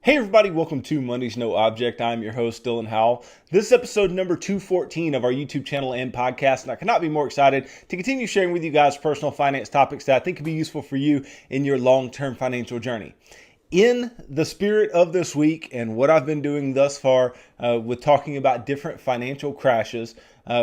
Hey everybody, welcome to Money's No Object. I'm your host, Dylan Howell. This is episode number 214 of our YouTube channel and podcast, and I cannot be more excited to continue sharing with you guys personal finance topics that I think can be useful for you in your long-term financial journey. In the spirit of this week and what I've been doing thus far with talking about different financial crashes,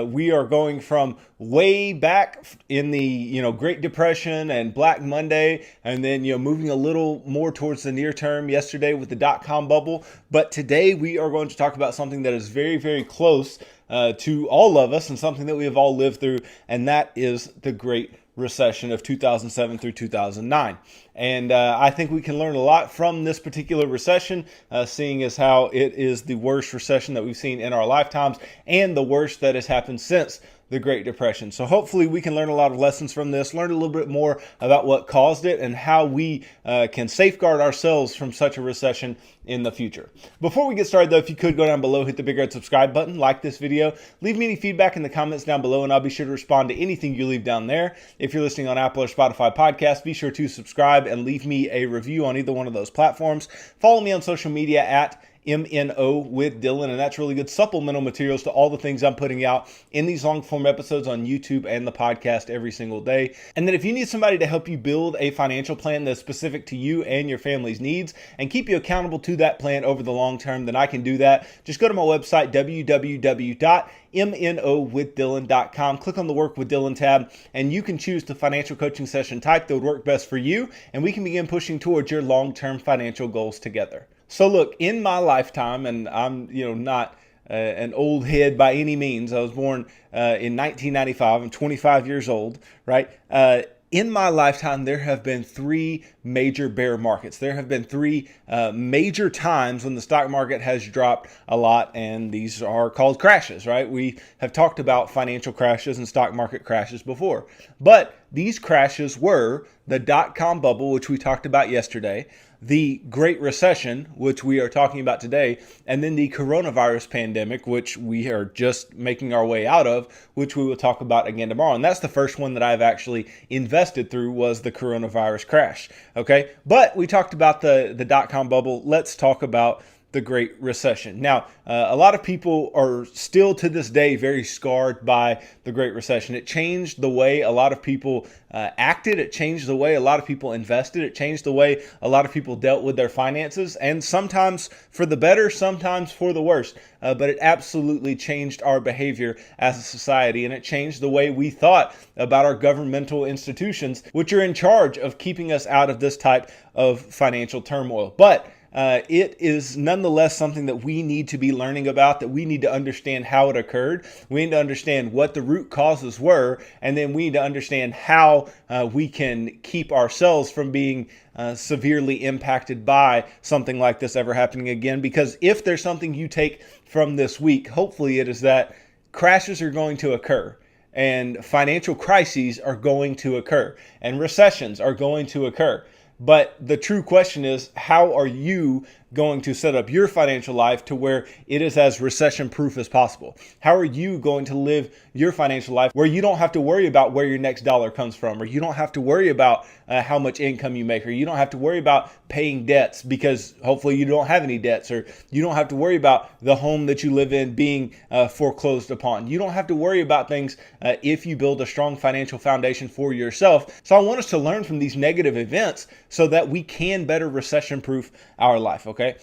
we are going from way back in the Great Depression and Black Monday, and then moving a little more towards the near term yesterday with the dot-com bubble. But today we are going to talk about something that is very, very close to all of us and something that we have all lived through, and that is the Great Recession of 2007 through 2009. And I think we can learn a lot from this particular recession, seeing as how it is the worst recession that we've seen in our lifetimes and the worst that has happened since the Great Depression. So hopefully we can learn a lot of lessons from this, learn a little bit more about what caused it and how we can safeguard ourselves from such a recession in the future. Before we get started though, if you could go down below, hit the big red subscribe button, like this video, leave me any feedback in the comments down below, and I'll be sure to respond to anything you leave down there. If you're listening on Apple or Spotify podcasts, be sure to subscribe and leave me a review on either one of those platforms. Follow me on social media at MNO with Dylan, and that's really good supplemental materials to all the things I'm putting out in these long form episodes on YouTube and the podcast every single day. And then if you need somebody to help you build a financial plan that's specific to you and your family's needs and keep you accountable to that plan over the long term, then I can do that. Just go to my website, www.mnowithdylan.com. Click on the Work with Dylan tab, and you can choose the financial coaching session type that would work best for you, and we can begin pushing towards your long-term financial goals together. So look, in my lifetime, and I'm not an old head by any means. I was born in 1995. I'm 25 years old, right? In my lifetime, there have been three major bear markets. There have been three major times when the stock market has dropped a lot, and these are called crashes, right? We have talked about financial crashes and stock market crashes before, but these crashes were the dot-com bubble, which we talked about yesterday, the Great Recession, which we are talking about today, and then the coronavirus pandemic, which we are just making our way out of, which we will talk about again tomorrow. And that's the first one that I've actually invested through, was the coronavirus crash. Okay, but we talked about the dot-com bubble. Let's talk about the Great Recession. Now, a lot of people are still to this day very scarred by the Great Recession. It changed the way a lot of people acted. It changed the way a lot of people invested. It changed the way a lot of people dealt with their finances, and sometimes for the better, sometimes for the worse. But it absolutely changed our behavior as a society, and it changed the way we thought about our governmental institutions, which are in charge of keeping us out of this type of financial turmoil. But it is nonetheless something that we need to be learning about, that we need to understand how it occurred. We need to understand what the root causes were, and then we need to understand how we can keep ourselves from being severely impacted by something like this ever happening again. Because if there's something you take from this week, hopefully it is that crashes are going to occur, and financial crises are going to occur, and recessions are going to occur. But the true question is, how are you going to set up your financial life to where it is as recession proof as possible? How are you going to live your financial life where you don't have to worry about where your next dollar comes from, or you don't have to worry about how much income you make, or you don't have to worry about paying debts because hopefully you don't have any debts, or you don't have to worry about the home that you live in being foreclosed upon. You don't have to worry about things if you build a strong financial foundation for yourself. So I want us to learn from these negative events so that we can better recession proof our life. Okay,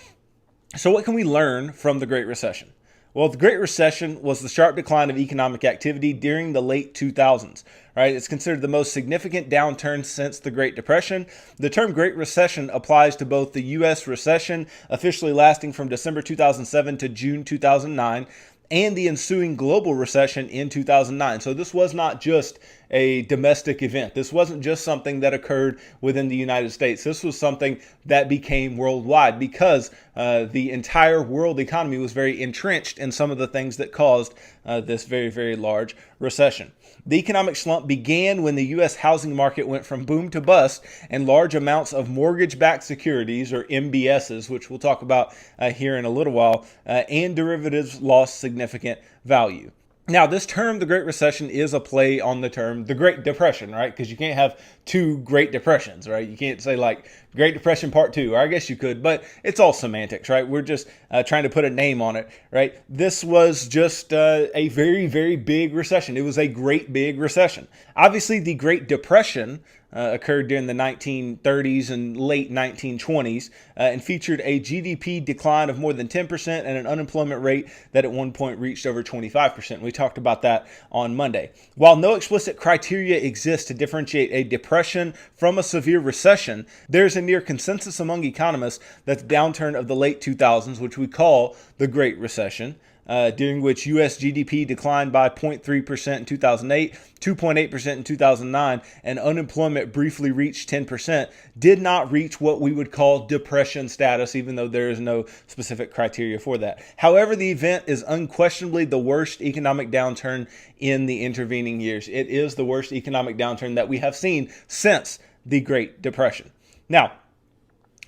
so what can we learn from the Great Recession? Well, the Great Recession was the sharp decline of economic activity during the late 2000s, right? It's considered the most significant downturn since the Great Depression. The term Great Recession applies to both the U.S. recession, officially lasting from December 2007 to June 2009, and the ensuing global recession in 2009. So this was not just a domestic event. This wasn't just something that occurred within the United States. This was something that became worldwide because the entire world economy was very entrenched in some of the things that caused this very, very large recession. The economic slump began when the U.S. housing market went from boom to bust, and large amounts of mortgage-backed securities, or MBSs, which we'll talk about here in a little while, and derivatives lost significant value. Now, this term, the Great Recession, is a play on the term the Great Depression, right? Because you can't have two Great Depressions, right? You can't say like Great Depression Part 2, or I guess you could, but it's all semantics, right? We're just trying to put a name on it, right? This was just a very, very big recession. It was a great big recession. Obviously, the Great Depression occurred during the 1930s and late 1920s and featured a GDP decline of more than 10% and an unemployment rate that at one point reached over 25%. We talked about that on Monday. While no explicit criteria exists to differentiate a depression from a severe recession, there's a near consensus among economists that the downturn of the late 2000s, which we call the Great Recession, during which U.S. GDP declined by 0.3% in 2008, 2.8% in 2009, and unemployment briefly reached 10%, did not reach what we would call depression status, even though there is no specific criteria for that. However, the event is unquestionably the worst economic downturn in the intervening years. It is the worst economic downturn that we have seen since the Great Depression. Now,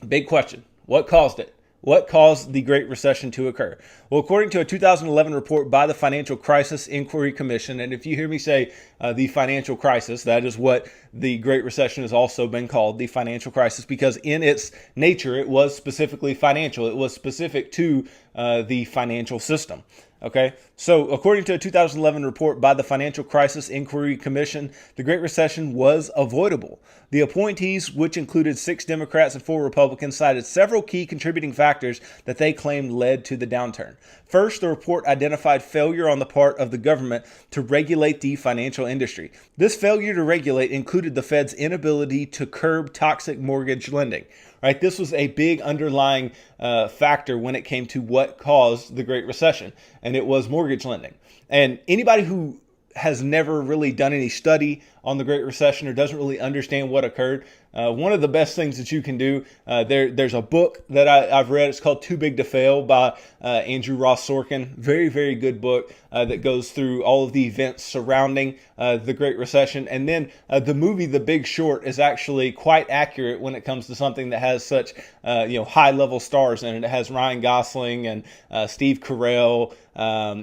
big question, what caused it? What caused the Great Recession to occur? Well, according to a 2011 report by the Financial Crisis Inquiry Commission, and if you hear me say the financial crisis, that is what the Great Recession has also been called, the financial crisis, because in its nature, it was specifically financial. It was specific to the financial system. Okay, so according to a 2011 report by the Financial Crisis Inquiry Commission, the Great Recession was avoidable. The appointees, which included 6 Democrats and 4 Republicans, cited several key contributing factors that they claimed led to the downturn. First, the report identified failure on the part of the government to regulate the financial industry. This failure to regulate included the Fed's inability to curb toxic mortgage lending. Right, this was a big underlying factor when it came to what caused the Great Recession, and it was mortgage lending. And anybody who has never really done any study on the Great Recession or doesn't really understand what occurred, one of the best things that you can do, there's a book that I've read. It's called Too Big to Fail by Andrew Ross Sorkin. Very, very good book that goes through all of the events surrounding the Great Recession. And then the movie The Big Short is actually quite accurate when it comes to something that has such high-level stars in it. It has Ryan Gosling and Steve Carell,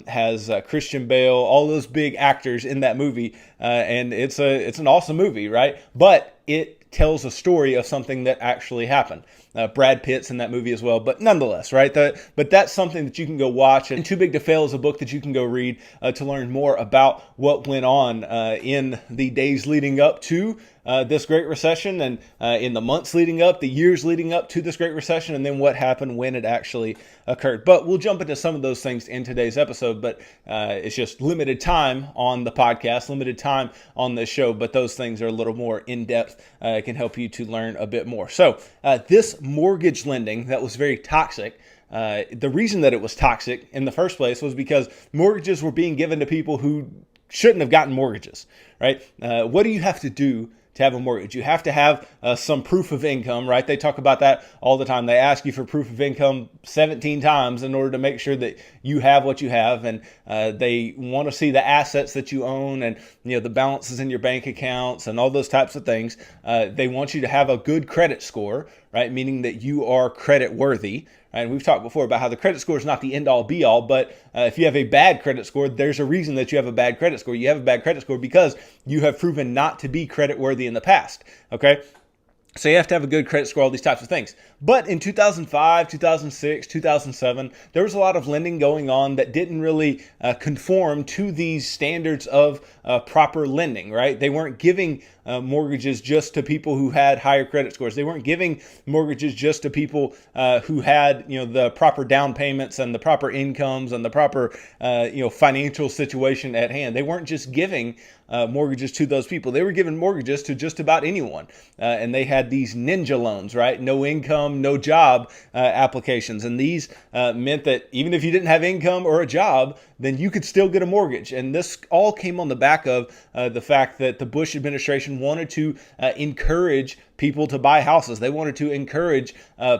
has Christian Bale, all those big actors in that movie, and it's an awesome movie, right? But it tells a story of something that actually happened. Brad Pitt's in that movie as well, but nonetheless, right? But that's something that you can go watch. And Too Big to Fail is a book that you can go read to learn more about what went on in the days leading up to this Great Recession, and in the months leading up, the years leading up to this Great Recession, and then what happened when it actually occurred. But we'll jump into some of those things in today's episode, but it's just limited time on the podcast, limited time on this show, but those things are a little more in-depth. It can help you to learn a bit more. So this mortgage lending that was very toxic, the reason that it was toxic in the first place was because mortgages were being given to people who shouldn't have gotten mortgages, right? What do you have to do to have a mortgage? You have to have some proof of income, right? They talk about that all the time. They ask you for proof of income 17 times in order to make sure that you have what you have, and they want to see the assets that you own and the balances in your bank accounts and all those types of things. They want you to have a good credit score, right? Meaning that you are credit worthy. And we've talked before about how the credit score is not the end-all be-all, but if you have a bad credit score, there's a reason that you have a bad credit score. You have a bad credit score because you have proven not to be credit worthy in the past, okay? So you have to have a good credit score, all these types of things. But in 2005, 2006, 2007, there was a lot of lending going on that didn't really conform to these standards of proper lending, right? They weren't giving mortgages just to people who had higher credit scores. They weren't giving mortgages just to people who had, the proper down payments and the proper incomes and the proper, financial situation at hand. They weren't just giving mortgages to those people. They were giving mortgages to just about anyone. And they had these ninja loans, right? No income, no job applications. And these meant that even if you didn't have income or a job, then you could still get a mortgage. And this all came on the back of the fact that the Bush administration wanted to encourage people to buy houses. They wanted to encourage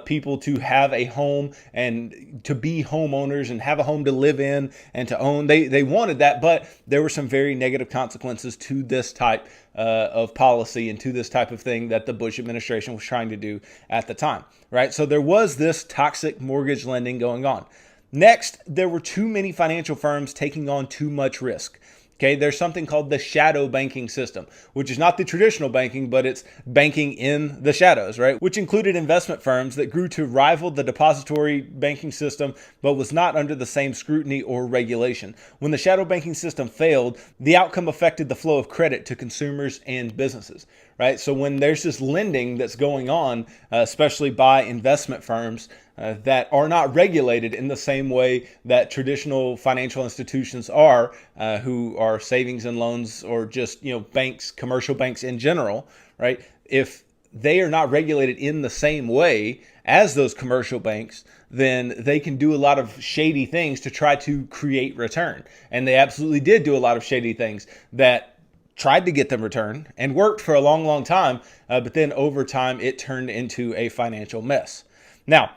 people to have a home and to be homeowners and have a home to live in and to own. They wanted that, but there were some very negative consequences to this type of policy and to this type of thing that the Bush administration was trying to do at the time, right? So there was this toxic mortgage lending going on. Next, there were too many financial firms taking on too much risk. Okay, there's something called the shadow banking system, which is not the traditional banking, but it's banking in the shadows, right? Which included investment firms that grew to rival the depository banking system, but was not under the same scrutiny or regulation. When the shadow banking system failed, the outcome affected the flow of credit to consumers and businesses, right? So when there's this lending that's going on, especially by investment firms, that are not regulated in the same way that traditional financial institutions are, who are savings and loans or just, banks, commercial banks in general, right? If they are not regulated in the same way as those commercial banks, then they can do a lot of shady things to try to create return. And they absolutely did do a lot of shady things that tried to get them return and worked for a long, long time. But then over time, it turned into a financial mess. Now,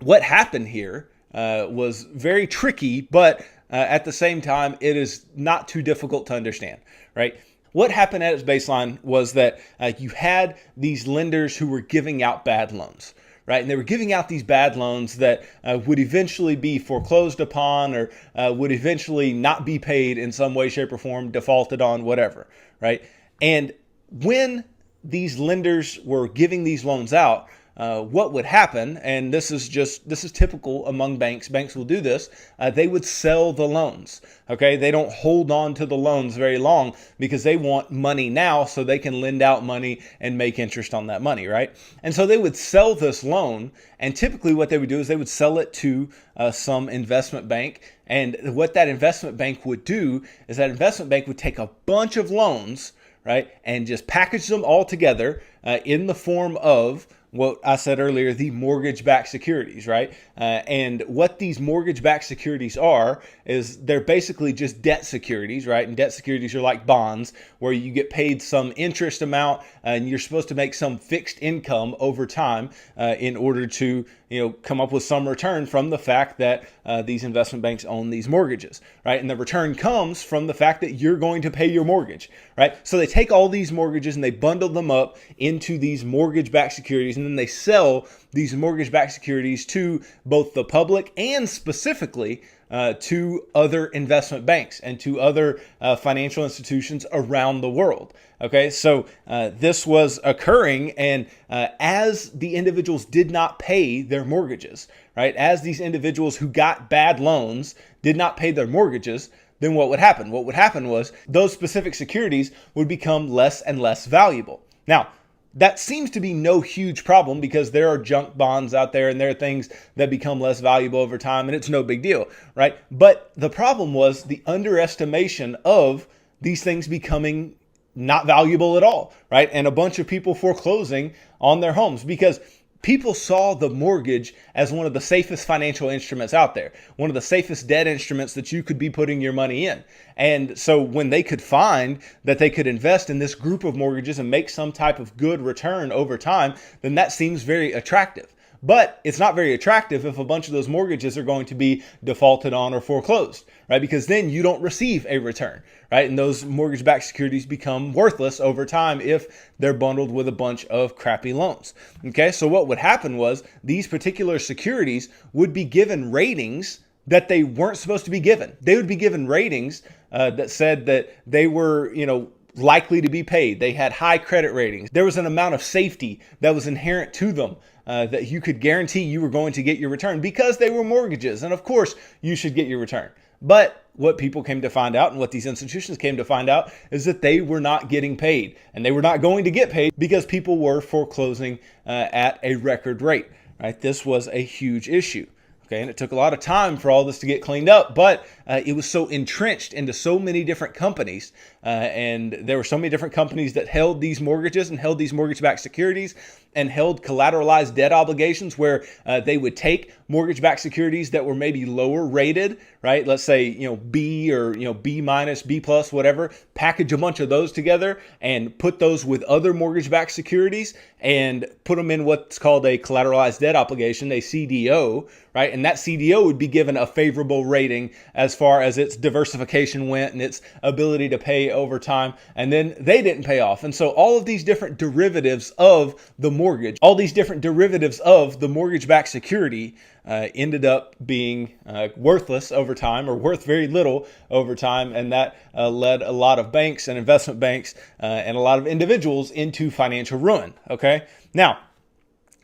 what happened here was very tricky, but at the same time, it is not too difficult to understand, right? What happened at its baseline was that you had these lenders who were giving out bad loans, right? And they were giving out these bad loans that would eventually be foreclosed upon or would eventually not be paid in some way, shape, or form, defaulted on, whatever, right? And when these lenders were giving these loans out, what would happen, and this is typical among banks. Banks will do this. They would sell the loans. Okay, they don't hold on to the loans very long because they want money now so they can lend out money and make interest on that money, right? And so they would sell this loan, and typically what they would do is they would sell it to some investment bank. And what that investment bank would do is that investment bank would take a bunch of loans, right, and just package them all together in the form of what I said earlier, the mortgage-backed securities, right? And what these mortgage-backed securities are is they're basically just debt securities, right? And debt securities are like bonds where you get paid some interest amount and you're supposed to make some fixed income over time in order to, come up with some return from the fact that these investment banks own these mortgages, right? And the return comes from the fact that you're going to pay your mortgage, right? So they take all these mortgages and they bundle them up into these mortgage-backed securities, and then they sell these mortgage-backed securities to both the public and specifically to other investment banks and to other financial institutions around the world. Okay, so this was occurring, and as the individuals did not pay their mortgages, right, as these individuals who got bad loans did not pay their mortgages, then what would happen? What would happen was those specific securities would become less and less valuable. Now, that seems to be no huge problem because there are junk bonds out there and there are things that become less valuable over time and it's no big deal, right? But the problem was the underestimation of these things becoming not valuable at all, right? And a bunch of people foreclosing on their homes because people saw the mortgage as one of the safest financial instruments out there, one of the safest debt instruments that you could be putting your money in. And so when they could find that they could invest in this group of mortgages and make some type of good return over time, then that seems very attractive. But it's not very attractive if a bunch of those mortgages are going to be defaulted on or foreclosed, right? Because then you don't receive a return, right? And those mortgage-backed securities become worthless over time if they're bundled with a bunch of crappy loans. Okay, so what would happen was these particular securities would be given ratings that they weren't supposed to be given. They would be given ratings that said that they were, likely to be paid. They had high credit ratings. There was an amount of safety that was inherent to them that you could guarantee you were going to get your return because they were mortgages. And of course, you should get your return. But what people came to find out and what these institutions came to find out is that they were not getting paid and they were not going to get paid because people were foreclosing at a record rate, right? This was a huge issue. Okay, and it took a lot of time for all this to get cleaned up, but it was so entrenched into so many different companies, and there were so many different companies that held these mortgages and held these mortgage-backed securities and held collateralized debt obligations where they would take mortgage-backed securities that were maybe lower rated, right? Let's say, B or, B minus, B plus, whatever, package a bunch of those together and put those with other mortgage-backed securities and put them in what's called a collateralized debt obligation, a CDO, right? And that CDO would be given a favorable rating as far as its diversification went and its ability to pay over time. And then they didn't pay off. And so all of these different derivatives of the mortgage, all these different derivatives of the mortgage-backed security ended up being worthless over time, or worth very little over time, and that led a lot of banks and investment banks and a lot of individuals into financial ruin. Okay, now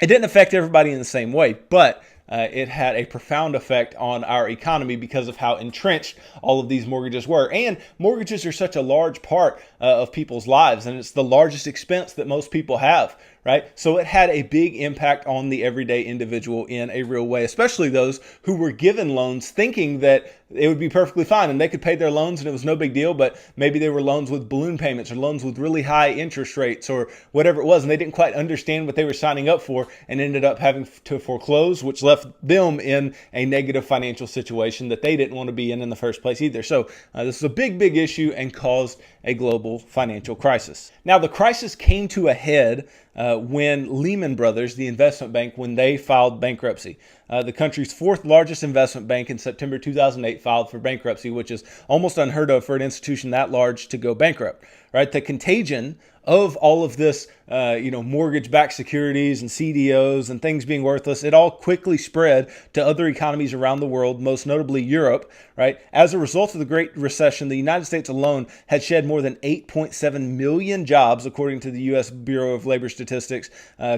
it didn't affect everybody in the same way, but it had a profound effect on our economy because of how entrenched all of these mortgages were. And mortgages are such a large part of people's lives, and it's the largest expense that most people have, right? So it had a big impact on the everyday individual in a real way, especially those who were given loans thinking that it would be perfectly fine and they could pay their loans and it was no big deal, but maybe they were loans with balloon payments or loans with really high interest rates or whatever it was, and they didn't quite understand what they were signing up for and ended up having to foreclose, which left them in a negative financial situation that they didn't want to be in the first place either. So this is a big, big issue and caused a global financial crisis. Now, the crisis came to a head when Lehman Brothers, the investment bank, when they filed bankruptcy. The country's fourth largest investment bank in September 2008 filed for bankruptcy, which is almost unheard of for an institution that large to go bankrupt, right? The contagion of all of this, mortgage-backed securities and CDOs and things being worthless, it all quickly spread to other economies around the world, most notably Europe, right? As a result of the Great Recession, the United States alone had shed more than 8.7 million jobs, according to the U.S. Bureau of Labor Statistics,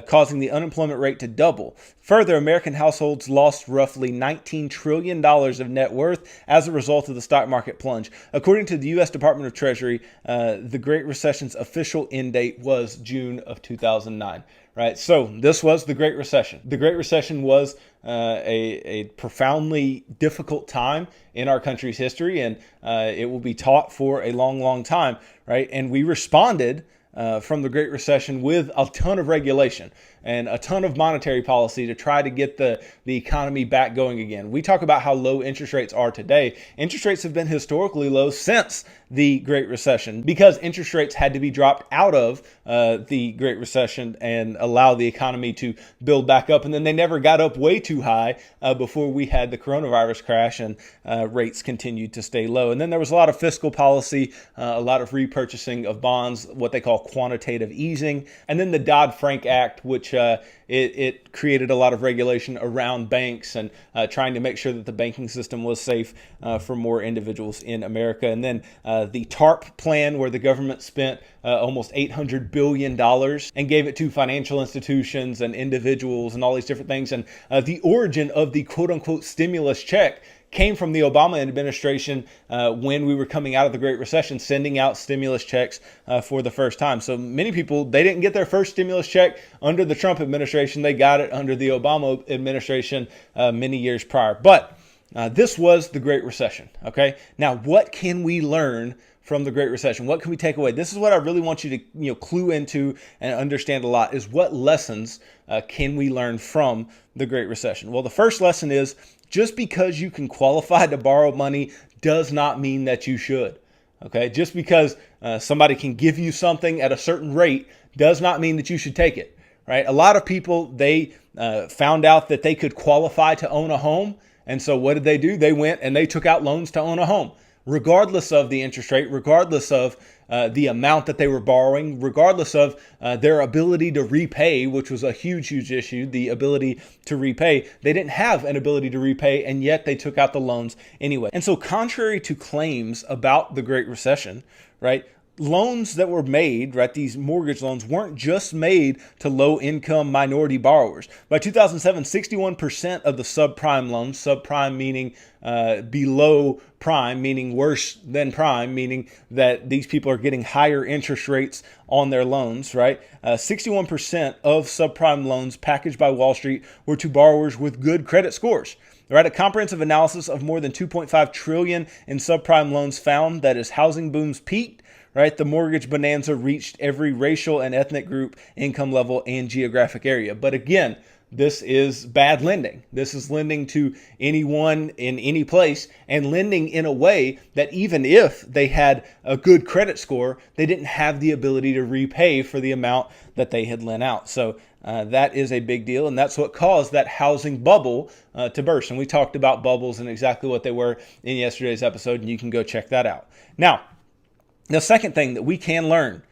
causing the unemployment rate to double. Further, American households lost roughly $19 trillion of net worth as a result of the stock market plunge. According to the U.S. Department of Treasury, the Great Recession's official end date was June of 2009. Right, so this was the Great Recession. The Great Recession was a profoundly difficult time in our country's history, and it will be taught for a long, long time. Right, and we responded from the Great Recession with a ton of regulation and a ton of monetary policy to try to get the economy back going again. We talk about how low interest rates are today. Interest rates have been historically low since the Great Recession because interest rates had to be dropped out of the Great Recession and allow the economy to build back up. And then they never got up way too high before we had the coronavirus crash and rates continued to stay low. And then there was a lot of fiscal policy, a lot of repurchasing of bonds, what they call quantitative easing. And then the Dodd-Frank Act, which it created a lot of regulation around banks and trying to make sure that the banking system was safe for more individuals in America. And then the TARP plan, where the government spent almost $800 billion and gave it to financial institutions and individuals and all these different things. And the origin of the quote-unquote stimulus check came from the Obama administration when we were coming out of the Great Recession, sending out stimulus checks for the first time. So many people, they didn't get their first stimulus check under the Trump administration. They got it under the Obama administration many years prior. But this was the Great Recession. Okay. Now, what can we learn from the Great Recession? What can we take away? This is what I really want you to clue into and understand a lot, is what lessons can we learn from the Great Recession? Well, the first lesson is just because you can qualify to borrow money does not mean that you should. Okay, just because somebody can give you something at a certain rate does not mean that you should take it. Right? A lot of people, they found out that they could qualify to own a home, and so what did they do? They went and they took out loans to own a home, regardless of the interest rate, regardless of the amount that they were borrowing, regardless of their ability to repay, which was a huge, huge issue, the ability to repay. They didn't have an ability to repay, and yet they took out the loans anyway. And so contrary to claims about the Great Recession, right, loans that were made, right, these mortgage loans weren't just made to low-income minority borrowers. By 2007, 61% of the subprime loans, subprime meaning below prime, meaning worse than prime, meaning that these people are getting higher interest rates on their loans, right? 61% of subprime loans packaged by Wall Street were to borrowers with good credit scores. Right, a comprehensive analysis of more than $2.5 trillion in subprime loans found that as housing booms peaked, right, the mortgage bonanza reached every racial and ethnic group, income level, and geographic area. But again, this is bad lending. This is lending to anyone in any place, and lending in a way that even if they had a good credit score, they didn't have the ability to repay for the amount that they had lent out. So that is a big deal, and that's what caused that housing bubble to burst. And we talked about bubbles and exactly what they were in yesterday's episode, and you can go check that out. Now, the second thing that we can learn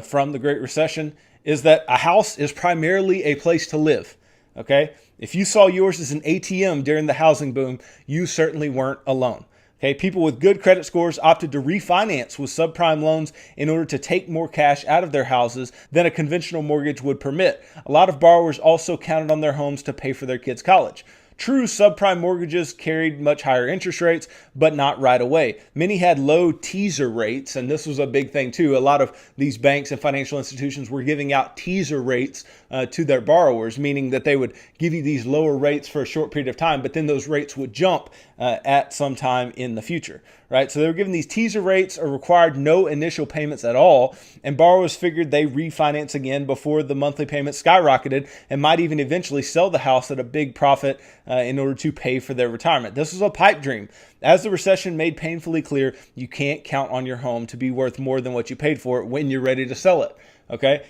from the Great Recession is that a house is primarily a place to live. Okay. If you saw yours as an ATM during the housing boom, you certainly weren't alone. Okay, people with good credit scores opted to refinance with subprime loans in order to take more cash out of their houses than a conventional mortgage would permit. A lot of borrowers also counted on their homes to pay for their kids' college. True, subprime mortgages carried much higher interest rates, but not right away. Many had low teaser rates, and this was a big thing too. A lot of these banks and financial institutions were giving out teaser rates to their borrowers, meaning that they would give you these lower rates for a short period of time, but then those rates would jump at some time in the future, right? So they were given these teaser rates or required no initial payments at all, and borrowers figured they refinance again before the monthly payments skyrocketed and might even eventually sell the house at a big profit in order to pay for their retirement. This was a pipe dream. As the recession made painfully clear, you can't count on your home to be worth more than what you paid for it when you're ready to sell it. Okay,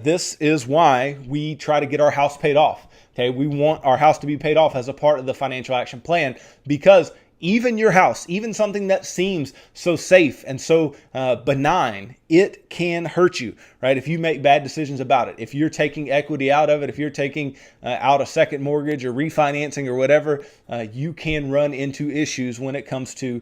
this is why we try to get our house paid off. Okay, we want our house to be paid off as a part of the financial action plan, because even your house, even something that seems so safe and so benign, it can hurt you, right? If you make bad decisions about it, if you're taking equity out of it, if you're taking out a second mortgage or refinancing or whatever, you can run into issues when it comes to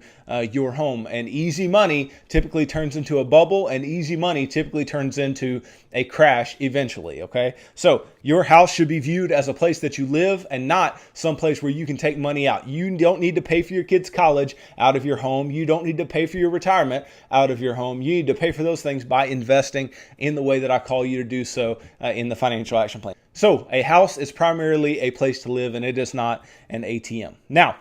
your home. And easy money typically turns into a bubble, and easy money typically turns into a crash eventually, okay? So your house should be viewed as a place that you live and not some place where you can take money out. You don't need to pay for your kids' college out of your home. You don't need to pay for your retirement out of your home. You need to pay for those things by investing in the way that I call you to do so in the financial action plan. So a house is primarily a place to live, and it is not an ATM. Now,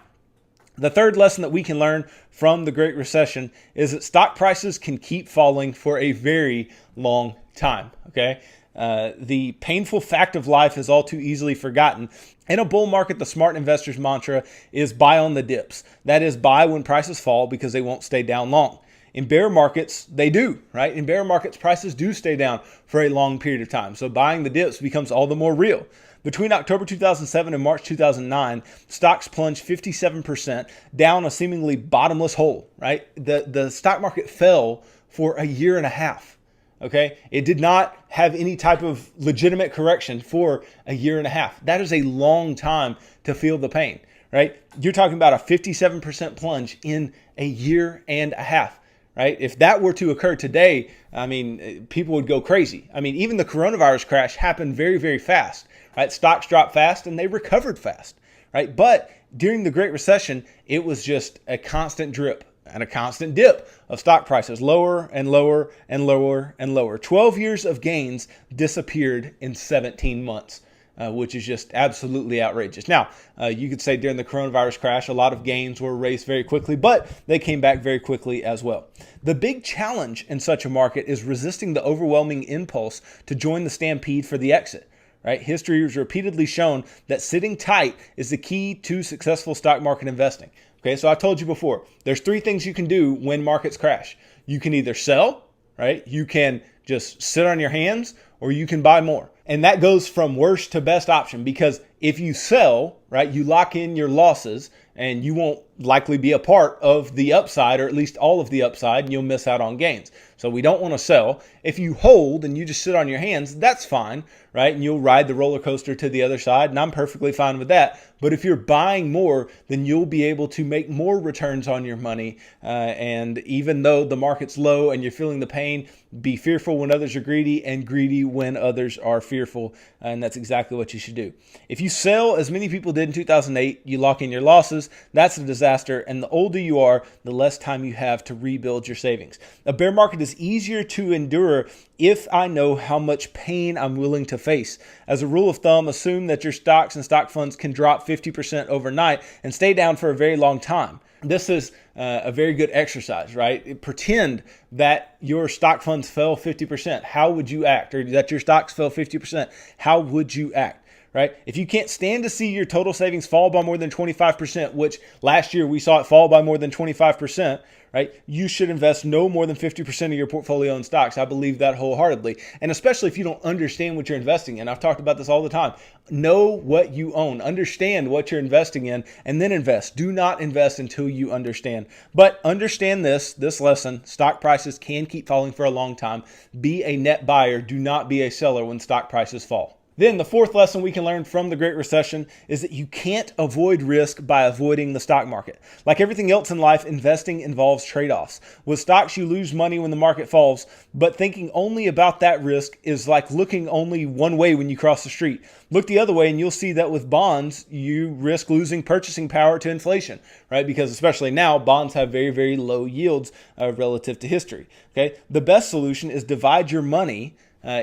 the third lesson that we can learn from the Great Recession is that stock prices can keep falling for a very long time. Okay. The painful fact of life is all too easily forgotten. In a bull market, the smart investor's mantra is buy on the dips. That is, buy when prices fall because they won't stay down long. In bear markets, they do, right? In bear markets, prices do stay down for a long period of time. So buying the dips becomes all the more real. Between October 2007 and March 2009, stocks plunged 57% down a seemingly bottomless hole, right? The stock market fell for a year and a half. Okay, it did not have any type of legitimate correction for a year and a half. That is a long time to feel the pain, right? You're talking about a 57% plunge in a year and a half, right? If that were to occur today, I mean, people would go crazy. I mean, even the coronavirus crash happened very, very fast, right? Stocks dropped fast and they recovered fast, right? But during the Great Recession, it was just a constant drip and a constant dip of stock prices, lower and lower and lower and lower. 12 years of gains disappeared in 17 months, which is just absolutely outrageous. Now, you could say during the coronavirus crash, a lot of gains were erased very quickly, but they came back very quickly as well. The big challenge in such a market is resisting the overwhelming impulse to join the stampede for the exit. Right? History has repeatedly shown that sitting tight is the key to successful stock market investing. Okay, so I told you before, there's three things you can do when markets crash. You can either sell, right? You can just sit on your hands, or you can buy more. And that goes from worst to best option, because if you sell, right, you lock in your losses and you won't likely be a part of the upside, or at least all of the upside, and you'll miss out on gains. So we don't want to sell. If you hold and you just sit on your hands, that's fine, right? And you'll ride the roller coaster to the other side, and I'm perfectly fine with that. But if you're buying more, then you'll be able to make more returns on your money. And even though the market's low and you're feeling the pain, be fearful when others are greedy, and greedy when others are fearful. And that's exactly what you should do. If you sell, as many people did in 2008, you lock in your losses. That's a disaster. And the older you are, the less time you have to rebuild your savings. A bear market is easier to endure if I know how much pain I'm willing to face. As a rule of thumb, assume that your stocks and stock funds can drop 50% overnight and stay down for a very long time. This is a very good exercise, right? Pretend that your stock funds fell 50%. How would you act? Or that your stocks fell 50%. How would you act? Right? If you can't stand to see your total savings fall by more than 25%, which last year we saw it fall by more than 25%, right? You should invest no more than 50% of your portfolio in stocks. I believe that wholeheartedly. And especially if you don't understand what you're investing in. I've talked about this all the time. Know what you own. Understand what you're investing in, and then invest. Do not invest until you understand. But understand this lesson: stock prices can keep falling for a long time. Be a net buyer. Do not be a seller when stock prices fall. Then the fourth lesson we can learn from the Great Recession is that you can't avoid risk by avoiding the stock market. Like everything else in life, investing involves trade-offs. With stocks, you lose money when the market falls, but thinking only about that risk is like looking only one way when you cross the street. Look the other way and you'll see that with bonds, you risk losing purchasing power to inflation, right? Because especially now, bonds have very, very low yields relative to history. Okay, the best solution is divide your money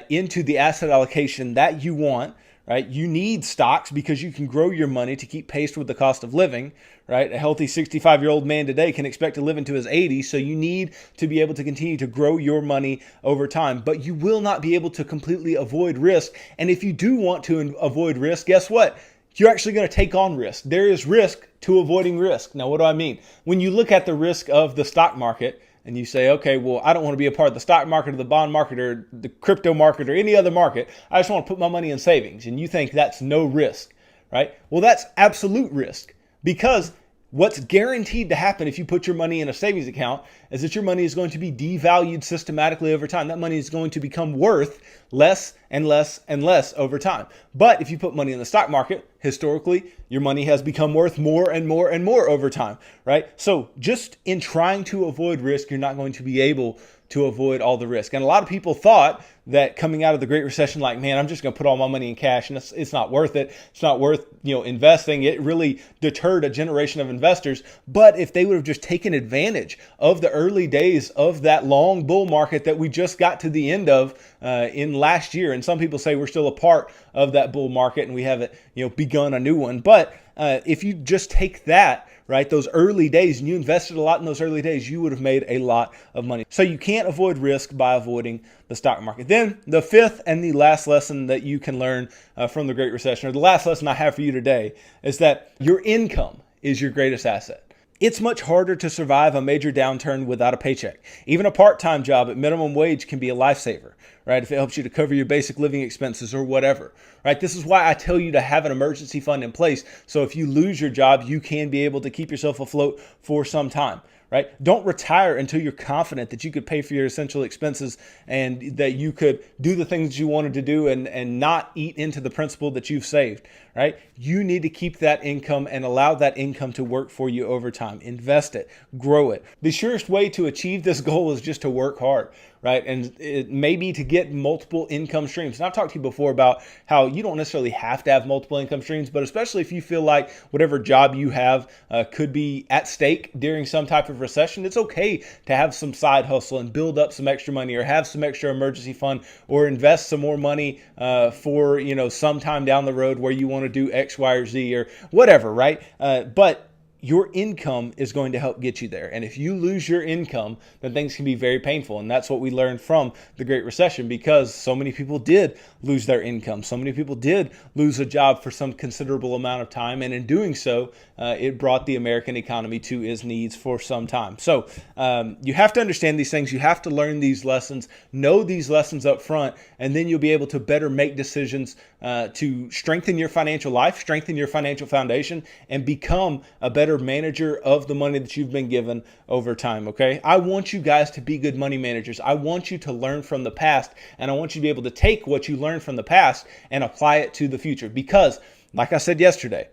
into the asset allocation that you want, right? You need stocks because you can grow your money to keep pace with the cost of living, right? A healthy 65-year-old man today can expect to live into his 80s, so you need to be able to continue to grow your money over time. But you will not be able to completely avoid risk. And if you do want to avoid risk, guess what? You're actually going to take on risk. There is risk to avoiding risk. Now, what do I mean? When you look at the risk of the stock market, and you say, okay, well, I don't want to be a part of the stock market or the bond market or the crypto market or any other market. I just want to put my money in savings. And you think that's no risk, right? Well, that's absolute risk, because what's guaranteed to happen if you put your money in a savings account is that your money is going to be devalued systematically over time. That money is going to become worth less and less and less over time. But if you put money in the stock market, historically, your money has become worth more and more and more over time, right? So just in trying to avoid risk, you're not going to be able to avoid all the risk. And a lot of people thought that coming out of the Great Recession, like, man, I'm just going to put all my money in cash and it's not worth it. It's not worth, investing. It really deterred a generation of investors. But if they would have just taken advantage of the early days of that long bull market that we just got to the end of in last year, and some people say we're still a part of that bull market and we haven't, begun a new one. But if you just take that, right, those early days, and you invested a lot in those early days, you would have made a lot of money. So you can't avoid risk by avoiding the stock market. Then the fifth and the last lesson that you can learn from the Great Recession, or the last lesson I have for you today, is that your income is your greatest asset. It's much harder to survive a major downturn without a paycheck. Even a part-time job at minimum wage can be a lifesaver, right? If it helps you to cover your basic living expenses or whatever, right? This is why I tell you to have an emergency fund in place. So if you lose your job, you can be able to keep yourself afloat for some time, right? Don't retire until you're confident that you could pay for your essential expenses and that you could do the things you wanted to do and not eat into the principal that you've saved, right? You need to keep that income and allow that income to work for you over time. Invest it, grow it. The surest way to achieve this goal is just to work hard, right? And it may be to get multiple income streams. And I've talked to you before about how you don't necessarily have to have multiple income streams, but especially if you feel like whatever job you have could be at stake during some type of recession, it's okay to have some side hustle and build up some extra money, or have some extra emergency fund, or invest some more money for, sometime down the road where you want to do X, Y, or Z, or whatever, right? But your income is going to help get you there. And if you lose your income, then things can be very painful. And that's what we learned from the Great Recession, because so many people did lose their income. So many people did lose a job for some considerable amount of time. And in doing so, it brought the American economy to its knees for some time. So you have to understand these things. You have to learn these lessons, know these lessons up front, and then you'll be able to better make decisions to strengthen your financial life, strengthen your financial foundation, and become a better manager of the money that you've been given over time, okay? I want you guys to be good money managers. I want you to learn from the past, and I want you to be able to take what you learned from the past and apply it to the future, because, like I said yesterday,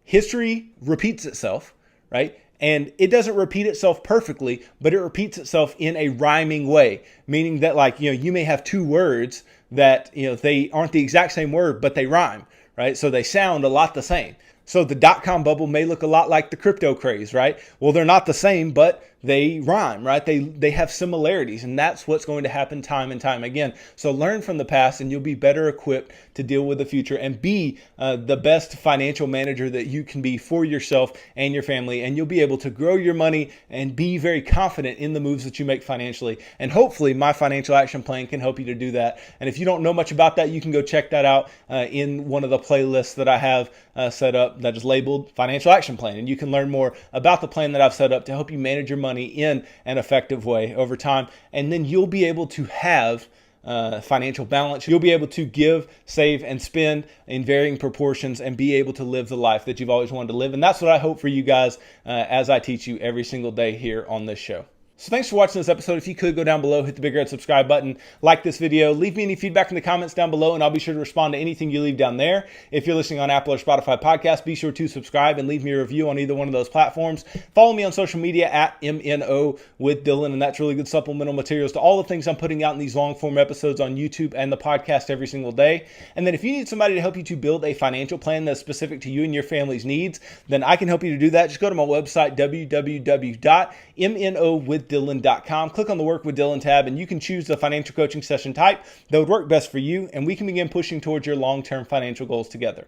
history repeats itself, right? And it doesn't repeat itself perfectly, but it repeats itself in a rhyming way, meaning that, you may have two words that, they aren't the exact same word, but they rhyme, right? So they sound a lot the same. So the dot-com bubble may look a lot like the crypto craze, right? Well, they're not the same, but they rhyme, right? They have similarities, and that's what's going to happen time and time again. So learn from the past, and you'll be better equipped to deal with the future and be the best financial manager that you can be for yourself and your family. And you'll be able to grow your money and be very confident in the moves that you make financially. And hopefully my financial action plan can help you to do that. And if you don't know much about that, you can go check that out in one of the playlists that I have set up that is labeled Financial Action Plan. And you can learn more about the plan that I've set up to help you manage your money in an effective way over time. And then you'll be able to have financial balance. You'll be able to give, save, and spend in varying proportions and be able to live the life that you've always wanted to live. And that's what I hope for you guys as I teach you every single day here on this show. So thanks for watching this episode. If you could go down below, hit the big red subscribe button, like this video, leave me any feedback in the comments down below, and I'll be sure to respond to anything you leave down there. If you're listening on Apple or Spotify podcast, be sure to subscribe and leave me a review on either one of those platforms. Follow me on social media at MNO with Dylan, and that's really good supplemental materials to all the things I'm putting out in these long form episodes on YouTube and the podcast every single day. And then if you need somebody to help you to build a financial plan that's specific to you and your family's needs, then I can help you to do that. Just go to my website, www.mnowithdylan.com. Click on the Work with Dylan tab, and you can choose the financial coaching session type that would work best for you, and we can begin pushing towards your long-term financial goals together.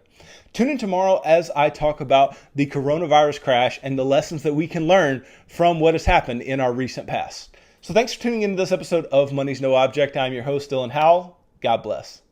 Tune in tomorrow as I talk about the coronavirus crash and the lessons that we can learn from what has happened in our recent past. So thanks for tuning into this episode of Money's No Object. I'm your host, Dylan Howell. God bless.